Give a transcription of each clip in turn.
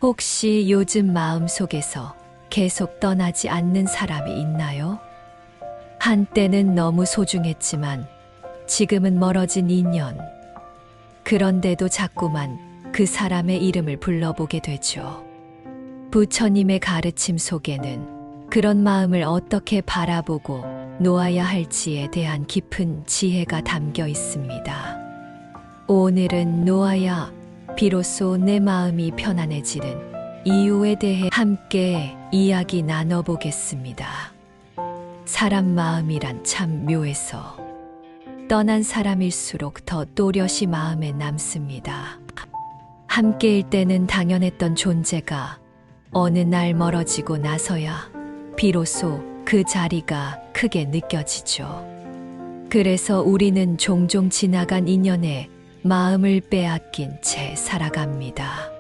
혹시 요즘 마음속에서 계속 떠나지 않는 사람이 있나요? 한때는 너무 소중했지만 지금은 멀어진 인연. 그런데도 자꾸만 그 사람의 이름을 불러보게 되죠. 부처님의 가르침 속에는 그런 마음을 어떻게 바라보고 놓아야 할지에 대한 깊은 지혜가 담겨 있습니다. 오늘은 놓아야 비로소 내 마음이 편안해지는 이유에 대해 함께 이야기 나눠보겠습니다. 사람 마음이란 참 묘해서 떠난 사람일수록 더 또렷이 마음에 남습니다. 함께일 때는 당연했던 존재가 어느 날 멀어지고 나서야 비로소 그 자리가 크게 느껴지죠. 그래서 우리는 종종 지나간 인연에 마음을 빼앗긴 채 살아갑니다.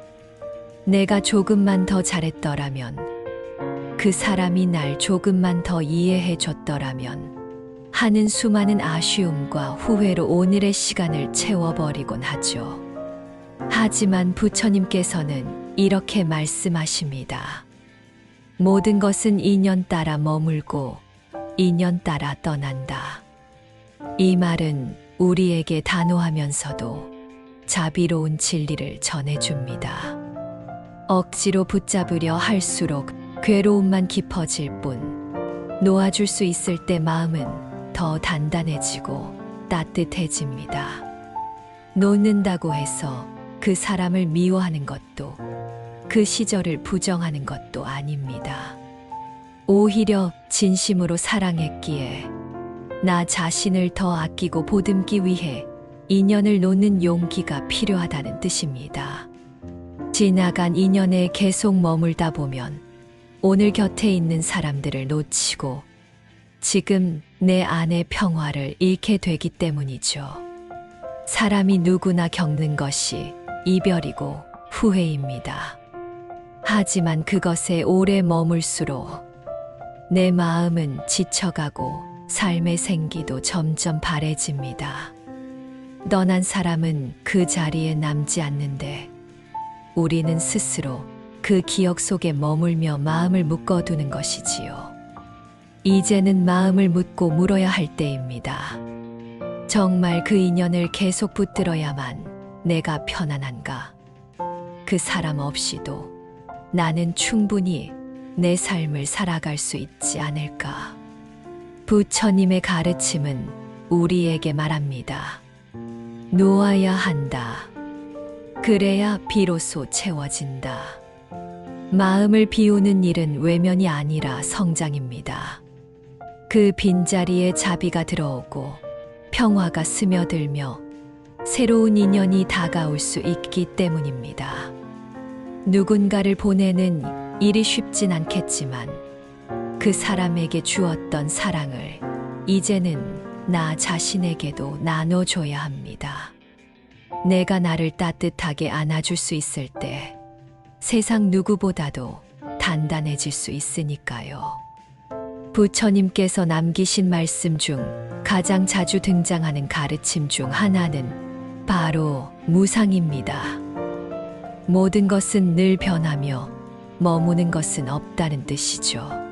내가 조금만 더 잘했더라면, 그 사람이 날 조금만 더 이해해 줬더라면 하는 수많은 아쉬움과 후회로 오늘의 시간을 채워버리곤 하죠. 하지만 부처님께서는 이렇게 말씀하십니다. 모든 것은 인연 따라 머물고 인연 따라 떠난다. 이 말은 우리에게 단호하면서도 자비로운 진리를 전해줍니다. 억지로 붙잡으려 할수록 괴로움만 깊어질 뿐, 놓아줄 수 있을 때 마음은 더 단단해지고 따뜻해집니다. 놓는다고 해서 그 사람을 미워하는 것도, 그 시절을 부정하는 것도 아닙니다. 오히려 진심으로 사랑했기에 나 자신을 더 아끼고 보듬기 위해 인연을 놓는 용기가 필요하다는 뜻입니다. 지나간 인연에 계속 머물다 보면 오늘 곁에 있는 사람들을 놓치고 지금 내 안의 평화를 잃게 되기 때문이죠. 사람이 누구나 겪는 것이 이별이고 후회입니다. 하지만 그것에 오래 머물수록 내 마음은 지쳐가고 삶의 생기도 점점 바래집니다. 떠난 사람은 그 자리에 남지 않는데 우리는 스스로 그 기억 속에 머물며 마음을 묶어두는 것이지요. 이제는 마음을 묻고 물어야 할 때입니다. 정말 그 인연을 계속 붙들어야만 내가 편안한가? 그 사람 없이도 나는 충분히 내 삶을 살아갈 수 있지 않을까? 부처님의 가르침은 우리에게 말합니다. 놓아야 한다. 그래야 비로소 채워진다. 마음을 비우는 일은 외면이 아니라 성장입니다. 그 빈자리에 자비가 들어오고 평화가 스며들며 새로운 인연이 다가올 수 있기 때문입니다. 누군가를 보내는 일이 쉽진 않겠지만 그 사람에게 주었던 사랑을 이제는 나 자신에게도 나눠줘야 합니다. 내가 나를 따뜻하게 안아줄 수 있을 때 세상 누구보다도 단단해질 수 있으니까요. 부처님께서 남기신 말씀 중 가장 자주 등장하는 가르침 중 하나는 바로 무상입니다. 모든 것은 늘 변하며 머무는 것은 없다는 뜻이죠.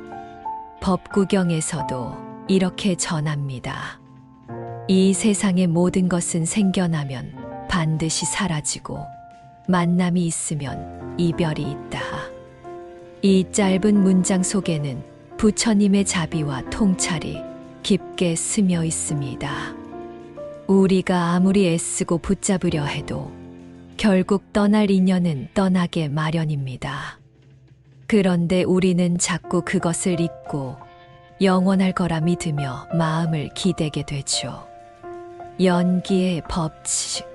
법구경에서도 이렇게 전합니다. 이 세상의 모든 것은 생겨나면 반드시 사라지고 만남이 있으면 이별이 있다. 이 짧은 문장 속에는 부처님의 자비와 통찰이 깊게 스며 있습니다. 우리가 아무리 애쓰고 붙잡으려 해도 결국 떠날 인연은 떠나게 마련입니다. 그런데 우리는 자꾸 그것을 잊고 영원할 거라 믿으며 마음을 기대게 되죠. 연기의 법칙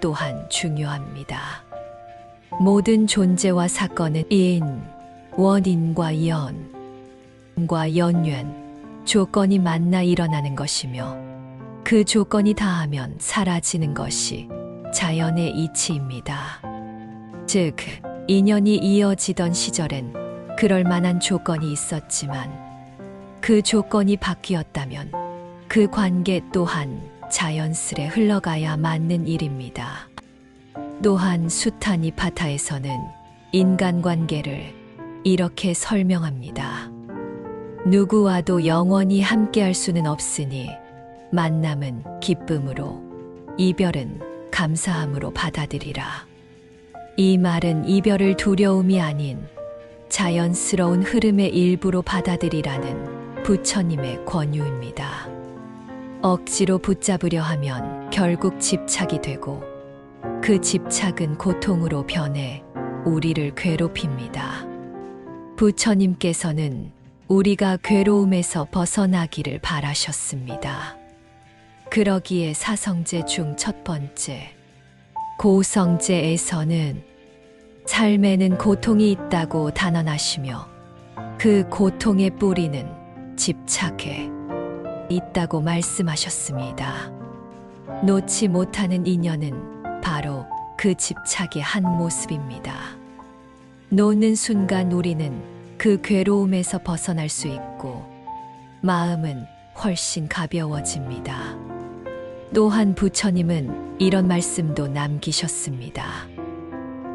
또한 중요합니다. 모든 존재와 사건은 인, 원인과 연과 연缘, 조건이 만나 일어나는 것이며 그 조건이 다하면 사라지는 것이 자연의 이치입니다. 즉, 인연이 이어지던 시절엔 그럴 만한 조건이 있었지만 그 조건이 바뀌었다면 그 관계 또한 자연스레 흘러가야 맞는 일입니다. 또한 수타니파타에서는 인간관계를 이렇게 설명합니다. 누구와도 영원히 함께할 수는 없으니 만남은 기쁨으로, 이별은 감사함으로 받아들이라. 이 말은 이별을 두려움이 아닌 자연스러운 흐름의 일부로 받아들이라는 부처님의 권유입니다. 억지로 붙잡으려 하면 결국 집착이 되고 그 집착은 고통으로 변해 우리를 괴롭힙니다. 부처님께서는 우리가 괴로움에서 벗어나기를 바라셨습니다. 그러기에 사성제 중 첫 번째, 고성제에서는 삶에는 고통이 있다고 단언하시며 그 고통의 뿌리는 집착에 있다고 말씀하셨습니다. 놓지 못하는 인연은 바로 그 집착의 한 모습입니다. 놓는 순간 우리는 그 괴로움에서 벗어날 수 있고 마음은 훨씬 가벼워집니다. 또한 부처님은 이런 말씀도 남기셨습니다.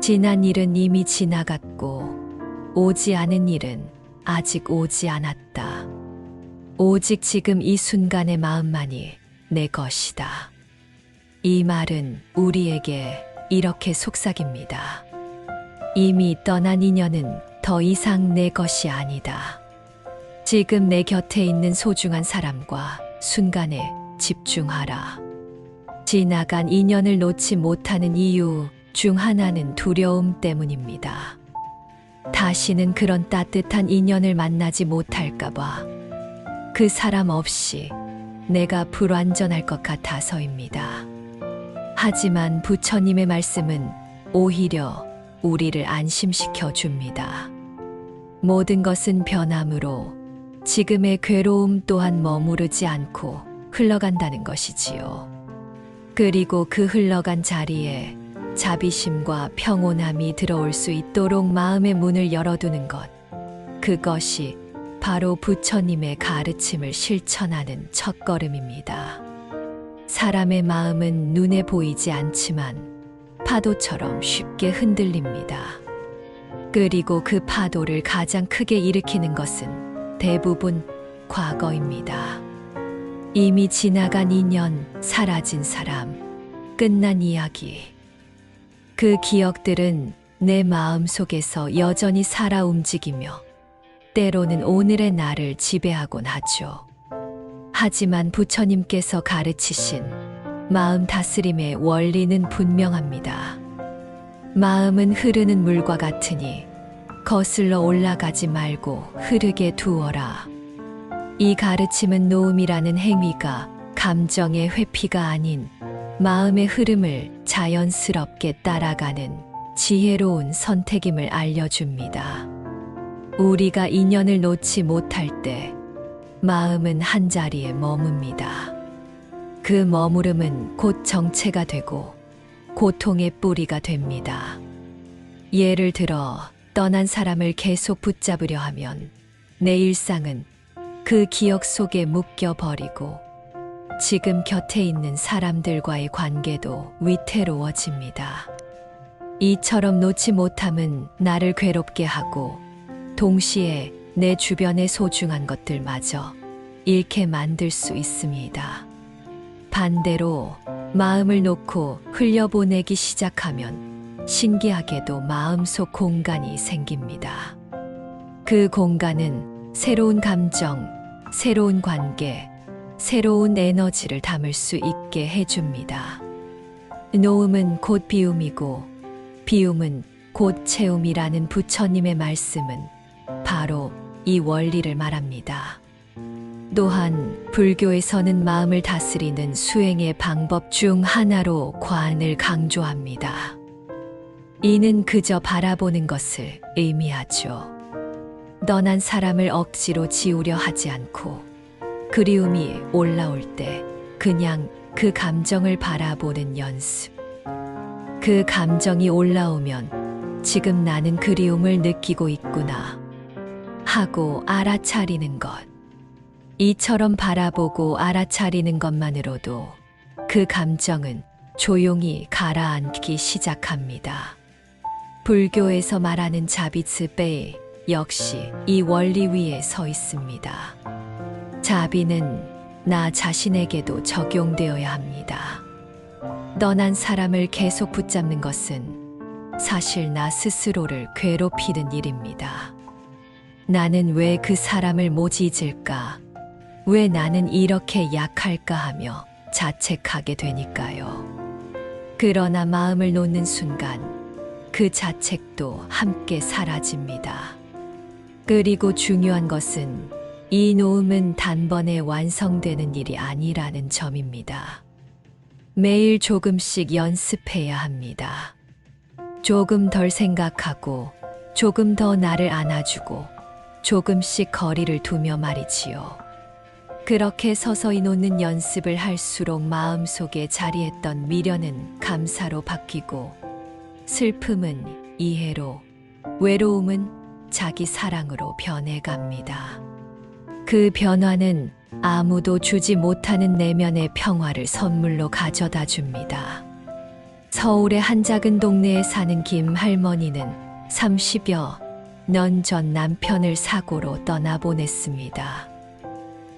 지난 일은 이미 지나갔고 오지 않은 일은 아직 오지 않았다. 오직 지금 이 순간의 마음만이 내 것이다. 이 말은 우리에게 이렇게 속삭입니다. 이미 떠난 인연은 더 이상 내 것이 아니다. 지금 내 곁에 있는 소중한 사람과 순간에 집중하라. 지나간 인연을 놓지 못하는 이유 중 하나는 두려움 때문입니다. 다시는 그런 따뜻한 인연을 만나지 못할까봐, 그 사람 없이 내가 불완전할 것 같아서입니다. 하지만 부처님의 말씀은 오히려 우리를 안심시켜 줍니다. 모든 것은 변함으로 지금의 괴로움 또한 머무르지 않고 흘러간다는 것이지요. 그리고 그 흘러간 자리에 자비심과 평온함이 들어올 수 있도록 마음의 문을 열어두는 것, 그것이 바로 부처님의 가르침을 실천하는 첫걸음입니다. 사람의 마음은 눈에 보이지 않지만 파도처럼 쉽게 흔들립니다. 그리고 그 파도를 가장 크게 일으키는 것은 대부분 과거입니다. 이미 지나간 인연, 사라진 사람, 끝난 이야기. 그 기억들은 내 마음 속에서 여전히 살아 움직이며 때로는 오늘의 나를 지배하곤 하죠. 하지만 부처님께서 가르치신 마음 다스림의 원리는 분명합니다. 마음은 흐르는 물과 같으니 거슬러 올라가지 말고 흐르게 두어라. 이 가르침은 놓음이라는 행위가 감정의 회피가 아닌 마음의 흐름을 자연스럽게 따라가는 지혜로운 선택임을 알려줍니다. 우리가 인연을 놓지 못할 때 마음은 한자리에 머뭅니다. 그 머무름은 곧 정체가 되고 고통의 뿌리가 됩니다. 예를 들어 떠난 사람을 계속 붙잡으려 하면 내 일상은 그 기억 속에 묶여버리고 지금 곁에 있는 사람들과의 관계도 위태로워집니다. 이처럼 놓지 못함은 나를 괴롭게 하고 동시에 내 주변의 소중한 것들마저 잃게 만들 수 있습니다. 반대로 마음을 놓고 흘려보내기 시작하면 신기하게도 마음속 공간이 생깁니다. 그 공간은 새로운 감정, 새로운 관계, 새로운 에너지를 담을 수 있게 해줍니다. 놓음은 곧 비움이고 비움은 곧 채움이라는 부처님의 말씀은 바로 이 원리를 말합니다. 또한 불교에서는 마음을 다스리는 수행의 방법 중 하나로 관을 강조합니다. 이는 그저 바라보는 것을 의미하죠. 떠난 사람을 억지로 지우려 하지 않고 그리움이 올라올 때 그냥 그 감정을 바라보는 연습. 그 감정이 올라오면 지금 나는 그리움을 느끼고 있구나 하고 알아차리는 것. 이처럼 바라보고 알아차리는 것만으로도 그 감정은 조용히 가라앉기 시작합니다. 불교에서 말하는 자비츠 베이 역시 이 원리 위에 서 있습니다. 자비는 나 자신에게도 적용되어야 합니다. 떠난 사람을 계속 붙잡는 것은 사실 나 스스로를 괴롭히는 일입니다. 나는 왜 그 사람을 못 잊을까? 왜 나는 이렇게 약할까 하며 자책하게 되니까요. 그러나 마음을 놓는 순간 그 자책도 함께 사라집니다. 그리고 중요한 것은 이 놓음은 단번에 완성되는 일이 아니라는 점입니다. 매일 조금씩 연습해야 합니다. 조금 덜 생각하고 조금 더 나를 안아주고 조금씩 거리를 두며 말이지요. 그렇게 서서히 놓는 연습을 할수록 마음속에 자리했던 미련은 감사로 바뀌고 슬픔은 이해로, 외로움은 자기 사랑으로 변해갑니다. 그 변화는 아무도 주지 못하는 내면의 평화를 선물로 가져다 줍니다. 서울의 한 작은 동네에 사는 김 할머니는 30여 년 전 남편을 사고로 떠나보냈습니다.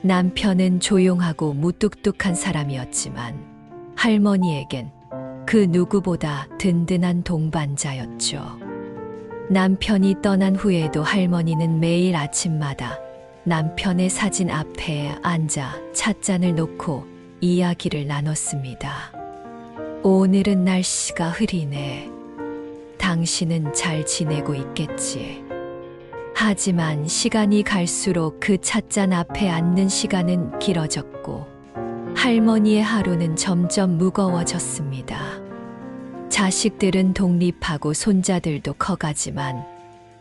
남편은 조용하고 무뚝뚝한 사람이었지만 할머니에겐 그 누구보다 든든한 동반자였죠. 남편이 떠난 후에도 할머니는 매일 아침마다 남편의 사진 앞에 앉아 찻잔을 놓고 이야기를 나눴습니다. 오늘은 날씨가 흐리네. 당신은 잘 지내고 있겠지. 하지만 시간이 갈수록 그 찻잔 앞에 앉는 시간은 길어졌고 할머니의 하루는 점점 무거워졌습니다. 자식들은 독립하고 손자들도 커가지만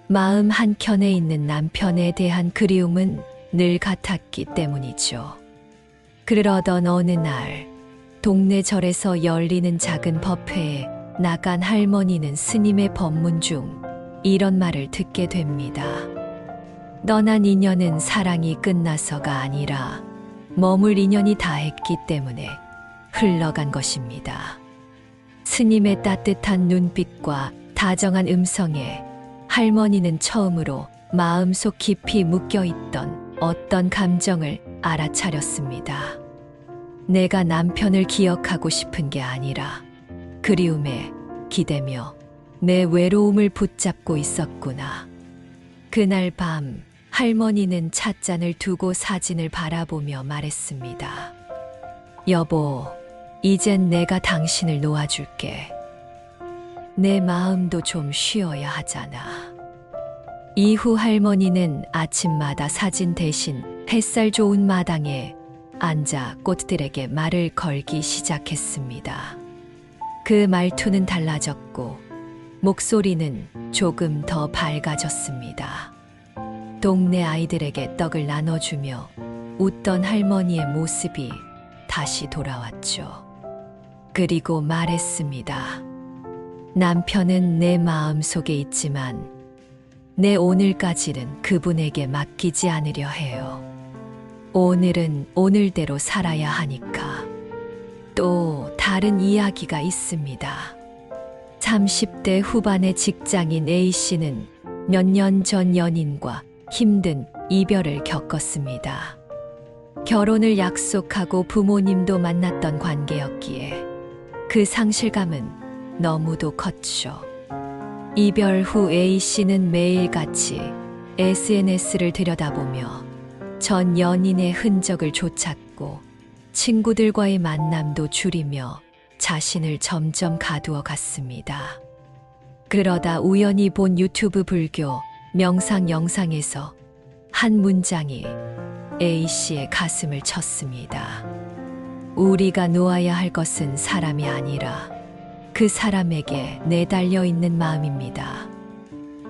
마음 한켠에 있는 남편에 대한 그리움은 늘 같았기 때문이죠. 그러던 어느 날 동네 절에서 열리는 작은 법회에 나간 할머니는 스님의 법문 중 이런 말을 듣게 됩니다. 떠난 인연은 사랑이 끝나서가 아니라 머물 인연이 다했기 때문에 흘러간 것입니다. 스님의 따뜻한 눈빛과 다정한 음성에 할머니는 처음으로 마음속 깊이 묶여있던 어떤 감정을 알아차렸습니다. 내가 남편을 기억하고 싶은 게 아니라 그리움에 기대며 내 외로움을 붙잡고 있었구나. 그날 밤 할머니는 찻잔을 두고 사진을 바라보며 말했습니다. 여보, 이젠 내가 당신을 놓아줄게. 내 마음도 좀 쉬어야 하잖아. 이후 할머니는 아침마다 사진 대신 햇살 좋은 마당에 앉아 꽃들에게 말을 걸기 시작했습니다. 그 말투는 달라졌고 목소리는 조금 더 밝아졌습니다. 동네 아이들에게 떡을 나눠주며 웃던 할머니의 모습이 다시 돌아왔죠. 그리고 말했습니다. 남편은 내 마음 속에 있지만 내 오늘까지는 그분에게 맡기지 않으려 해요. 오늘은 오늘대로 살아야 하니까. 또 다른 이야기가 있습니다. 30대 후반의 직장인 A씨는 몇 년 전 연인과 힘든 이별을 겪었습니다. 결혼을 약속하고 부모님도 만났던 관계였기에 그 상실감은 너무도 컸죠. 이별 후 A씨는 매일같이 SNS를 들여다보며 전 연인의 흔적을 쫓았고 친구들과의 만남도 줄이며 자신을 점점 가두어 갔습니다. 그러다 우연히 본 유튜브 불교 명상 영상에서 한 문장이 A씨의 가슴을 쳤습니다. 우리가 놓아야 할 것은 사람이 아니라 그 사람에게 내달려 있는 마음입니다.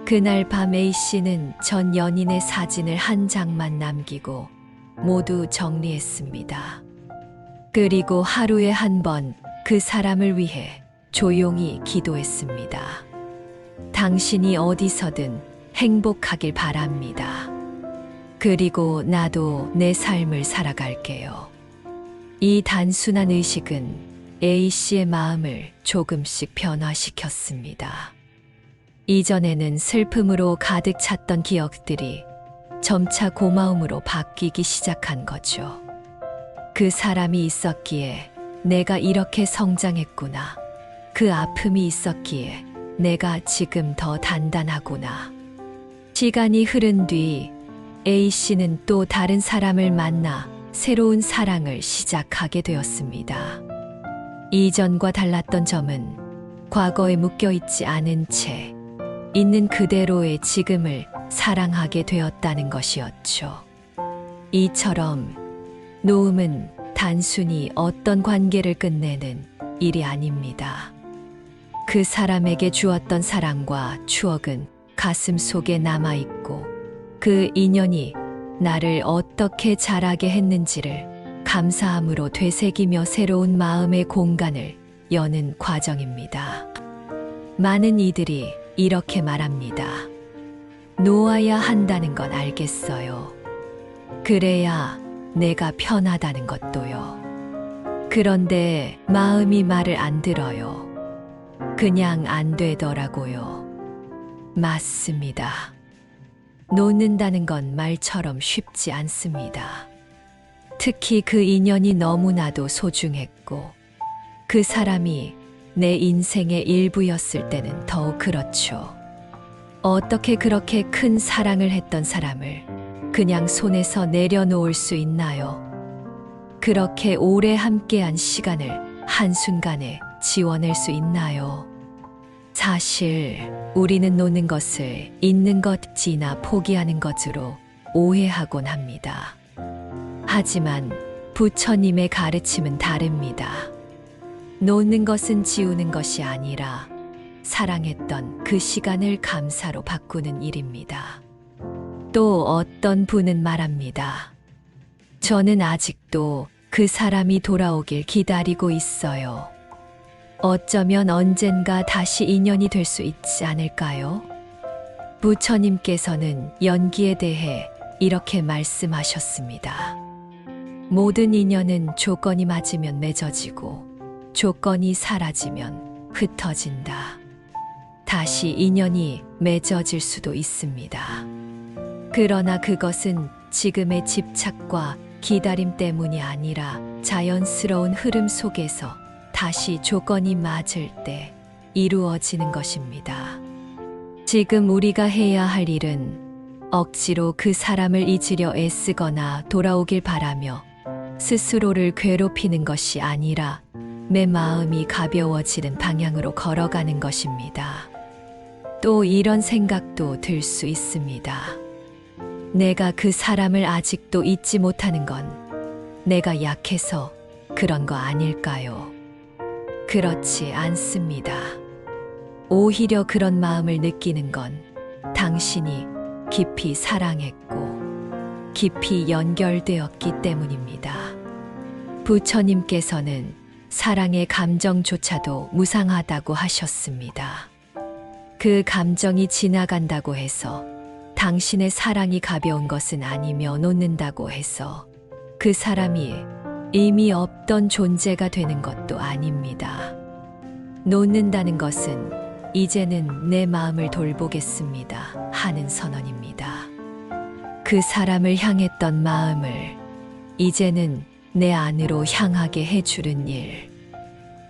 그날 밤 A씨는 전 연인의 사진을 한 장만 남기고 모두 정리했습니다. 그리고 하루에 한 번 그 사람을 위해 조용히 기도했습니다. 당신이 어디서든 행복하길 바랍니다. 그리고 나도 내 삶을 살아갈게요. 이 단순한 의식은 A씨의 마음을 조금씩 변화시켰습니다. 이전에는 슬픔으로 가득 찼던 기억들이 점차 고마움으로 바뀌기 시작한 거죠. 그 사람이 있었기에 내가 이렇게 성장했구나. 그 아픔이 있었기에 내가 지금 더 단단하구나. 시간이 흐른 뒤 A씨는 또 다른 사람을 만나 새로운 사랑을 시작하게 되었습니다. 이전과 달랐던 점은 과거에 묶여있지 않은 채 있는 그대로의 지금을 사랑하게 되었다는 것이었죠. 이처럼 놓음은 단순히 어떤 관계를 끝내는 일이 아닙니다. 그 사람에게 주었던 사랑과 추억은 가슴 속에 남아있고 그 인연이 나를 어떻게 자라게 했는지를 감사함으로 되새기며 새로운 마음의 공간을 여는 과정입니다. 많은 이들이 이렇게 말합니다. 놓아야 한다는 건 알겠어요. 그래야 내가 편하다는 것도요. 그런데 마음이 말을 안 들어요. 그냥 안 되더라고요. 맞습니다. 놓는다는 건 말처럼 쉽지 않습니다. 특히 그 인연이 너무나도 소중했고 그 사람이 내 인생의 일부였을 때는 더욱 그렇죠. 어떻게 그렇게 큰 사랑을 했던 사람을 그냥 손에서 내려놓을 수 있나요? 그렇게 오래 함께한 시간을 한순간에 지워낼 수 있나요? 사실 우리는 놓는 것을 있는 것이나 포기하는 것으로 오해하곤 합니다. 하지만 부처님의 가르침은 다릅니다. 놓는 것은 지우는 것이 아니라 사랑했던 그 시간을 감사로 바꾸는 일입니다. 또 어떤 분은 말합니다. 저는 아직도 그 사람이 돌아오길 기다리고 있어요. 어쩌면 언젠가 다시 인연이 될 수 있지 않을까요? 부처님께서는 연기에 대해 이렇게 말씀하셨습니다. 모든 인연은 조건이 맞으면 맺어지고 조건이 사라지면 흩어진다. 다시 인연이 맺어질 수도 있습니다. 그러나 그것은 지금의 집착과 기다림 때문이 아니라 자연스러운 흐름 속에서 다시 조건이 맞을 때 이루어지는 것입니다. 지금 우리가 해야 할 일은 억지로 그 사람을 잊으려 애쓰거나 돌아오길 바라며 스스로를 괴롭히는 것이 아니라 내 마음이 가벼워지는 방향으로 걸어가는 것입니다. 또 이런 생각도 들 수 있습니다. 내가 그 사람을 아직도 잊지 못하는 건 내가 약해서 그런 거 아닐까요? 그렇지 않습니다. 오히려 그런 마음을 느끼는 건 당신이 깊이 사랑했고 깊이 연결되었기 때문입니다. 부처님께서는 사랑의 감정조차도 무상하다고 하셨습니다. 그 감정이 지나간다고 해서 당신의 사랑이 가벼운 것은 아니며 놓는다고 해서 그 사람이 의미 없던 존재가 되는 것도 아닙니다. 놓는다는 것은 이제는 내 마음을 돌보겠습니다 하는 선언입니다. 그 사람을 향했던 마음을 이제는 내 안으로 향하게 해주는 일.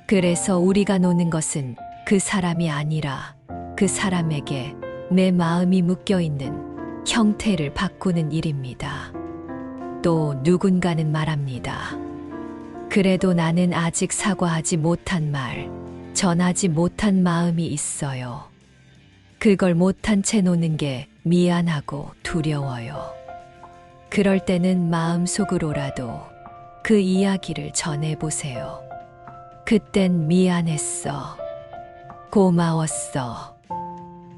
그래서 우리가 놓는 것은 그 사람이 아니라 그 사람에게 내 마음이 묶여있는 형태를 바꾸는 일입니다. 또 누군가는 말합니다. 그래도 나는 아직 사과하지 못한 말, 전하지 못한 마음이 있어요. 그걸 못한 채 노는 게 미안하고 두려워요. 그럴 때는 마음속으로라도 그 이야기를 전해보세요. 그땐 미안했어. 고마웠어.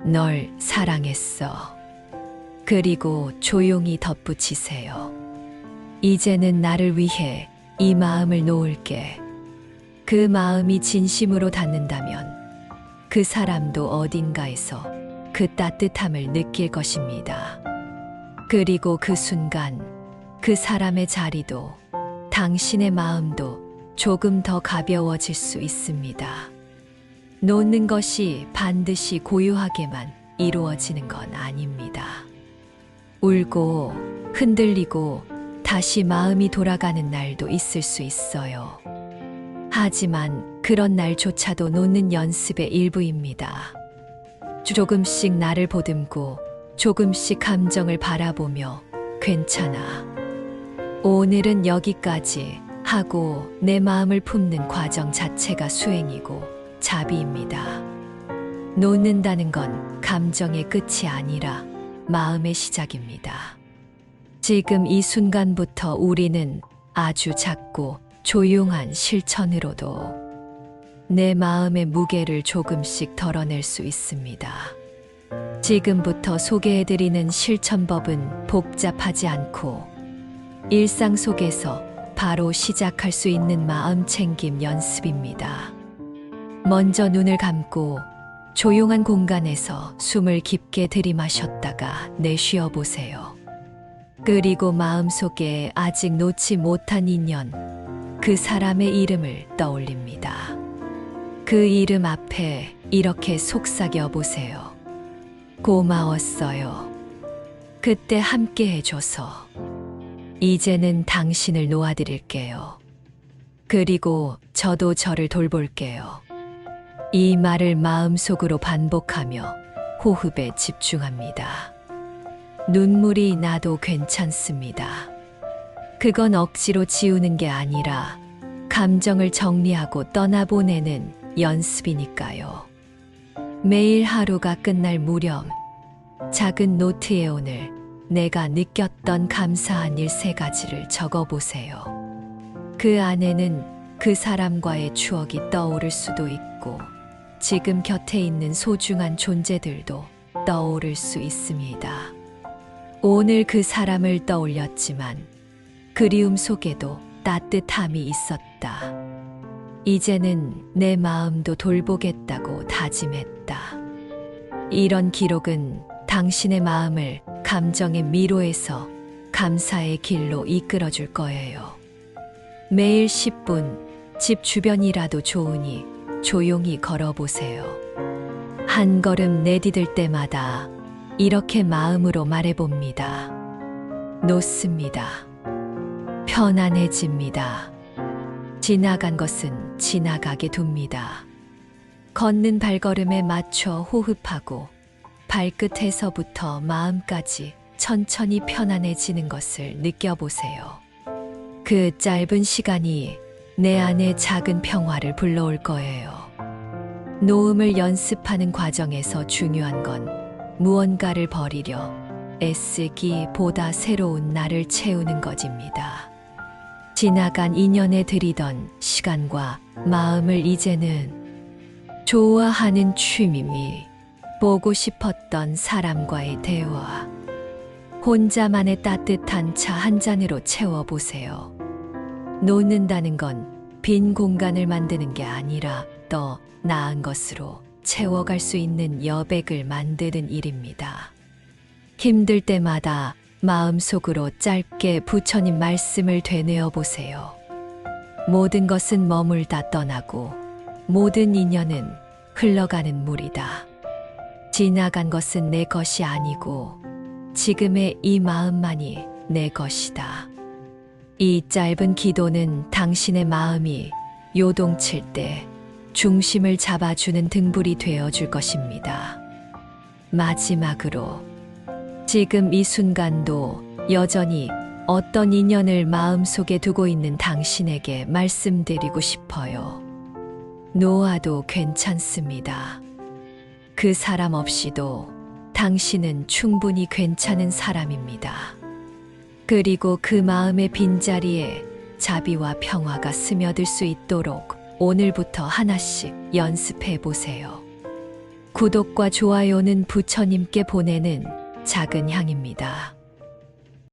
널 사랑했어. 그리고 조용히 덧붙이세요. 이제는 나를 위해 이 마음을 놓을게. 그 마음이 진심으로 닿는다면 그 사람도 어딘가에서 그 따뜻함을 느낄 것입니다. 그리고 그 순간 그 사람의 자리도 당신의 마음도 조금 더 가벼워질 수 있습니다. 놓는 것이 반드시 고요하게만 이루어지는 건 아닙니다. 울고 흔들리고 다시 마음이 돌아가는 날도 있을 수 있어요. 하지만 그런 날조차도 놓는 연습의 일부입니다. 조금씩 나를 보듬고 조금씩 감정을 바라보며 괜찮아. 오늘은 여기까지 하고 내 마음을 품는 과정 자체가 수행이고 자비입니다. 놓는다는 건 감정의 끝이 아니라 마음의 시작입니다. 지금 이 순간부터 우리는 아주 작고 조용한 실천으로도 내 마음의 무게를 조금씩 덜어낼 수 있습니다. 지금부터 소개해드리는 실천법은 복잡하지 않고 일상 속에서 바로 시작할 수 있는 마음 챙김 연습입니다. 먼저 눈을 감고 조용한 공간에서 숨을 깊게 들이마셨다가 내쉬어 보세요. 그리고 마음속에 아직 놓지 못한 인연, 그 사람의 이름을 떠올립니다. 그 이름 앞에 이렇게 속삭여 보세요. 고마웠어요. 그때 함께 해줘서. 이제는 당신을 놓아드릴게요. 그리고 저도 저를 돌볼게요. 이 말을 마음속으로 반복하며 호흡에 집중합니다. 눈물이 나도 괜찮습니다. 그건 억지로 지우는 게 아니라 감정을 정리하고 떠나보내는 연습이니까요. 매일 하루가 끝날 무렵 작은 노트에 오늘 내가 느꼈던 감사한 일 3가지를 적어보세요. 그 안에는 그 사람과의 추억이 떠오를 수도 있고 지금 곁에 있는 소중한 존재들도 떠오를 수 있습니다. 오늘 그 사람을 떠올렸지만 그리움 속에도 따뜻함이 있었다. 이제는 내 마음도 돌보겠다고 다짐했다. 이런 기록은 당신의 마음을 감정의 미로에서 감사의 길로 이끌어줄 거예요. 매일 10분 집 주변이라도 좋으니 조용히 걸어보세요. 한 걸음 내디딜 때마다 이렇게 마음으로 말해봅니다. 놓습니다. 편안해집니다. 지나간 것은 지나가게 둡니다. 걷는 발걸음에 맞춰 호흡하고 발끝에서부터 마음까지 천천히 편안해지는 것을 느껴보세요. 그 짧은 시간이 내 안에 작은 평화를 불러올 거예요. 놓음을 연습하는 과정에서 중요한 건 무언가를 버리려 애쓰기보다 새로운 나를 채우는 것입니다. 지나간 인연에 들이던 시간과 마음을 이제는 좋아하는 취미, 보고 싶었던 사람과의 대화, 혼자만의 따뜻한 차 한 잔으로 채워보세요. 놓는다는 건 빈 공간을 만드는 게 아니라 더 나은 것으로 채워갈 수 있는 여백을 만드는 일입니다. 힘들 때마다 마음속으로 짧게 부처님 말씀을 되뇌어 보세요. 모든 것은 머물다 떠나고 모든 인연은 흘러가는 물이다. 지나간 것은 내 것이 아니고 지금의 이 마음만이 내 것이다. 이 짧은 기도는 당신의 마음이 요동칠 때 중심을 잡아주는 등불이 되어줄 것입니다. 마지막으로 지금 이 순간도 여전히 어떤 인연을 마음속에 두고 있는 당신에게 말씀드리고 싶어요. 놓아도 괜찮습니다. 그 사람 없이도 당신은 충분히 괜찮은 사람입니다. 그리고 그 마음의 빈자리에 자비와 평화가 스며들 수 있도록 오늘부터 하나씩 연습해 보세요. 구독과 좋아요는 부처님께 보내는 작은 향입니다.